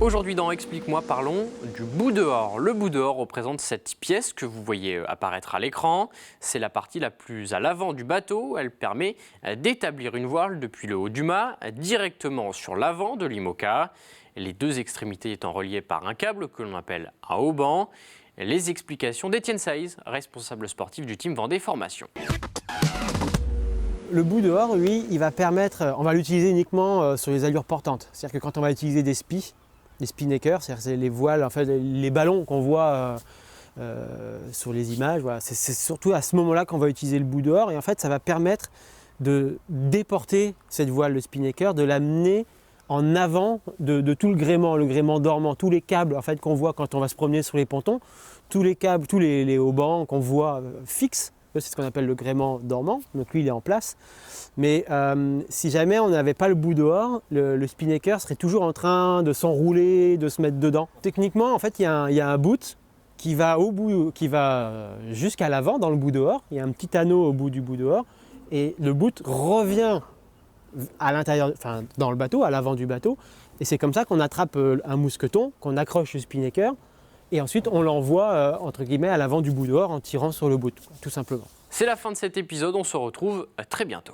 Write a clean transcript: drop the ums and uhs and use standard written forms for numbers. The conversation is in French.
Aujourd'hui dans Explique-moi, parlons du bout dehors. Le bout dehors représente cette pièce que vous voyez apparaître à l'écran. C'est la partie la plus à l'avant du bateau. Elle permet d'établir une voile depuis le haut du mât directement sur l'avant de l'IMOCA. Les deux extrémités étant reliées par un câble que l'on appelle un haubans. Les explications d'Étienne Saïz, responsable sportif du team Vendée Formation. Le bout dehors, lui, il va permettre, on va l'utiliser uniquement sur les allures portantes. C'est-à-dire que quand on va utiliser des spinnakers, c'est les voiles, en fait, les ballons qu'on voit sur les images, voilà. C'est surtout à ce moment-là qu'on va utiliser le bout dehors. Et en fait, ça va permettre de déporter cette voile, le spinnaker, de l'amener en avant de tout le gréement dormant, tous les câbles en fait, qu'on voit quand on va se promener sur les pontons, tous les câbles, tous les haubans qu'on voit fixes. C'est ce qu'on appelle le gréement dormant, donc lui il est en place. Mais si jamais on n'avait pas le bout dehors, le spinnaker serait toujours en train de s'enrouler, de se mettre dedans. Techniquement, en fait, il y a un bout qui va jusqu'à l'avant dans le bout dehors. Il y a un petit anneau au bout du bout dehors et le bout revient à l'intérieur, enfin dans le bateau, à l'avant du bateau. Et c'est comme ça qu'on attrape un mousqueton, qu'on accroche le spinnaker. Et ensuite, on l'envoie, entre guillemets, à l'avant du bout dehors en tirant sur le bout, tout simplement. C'est la fin de cet épisode, on se retrouve très bientôt.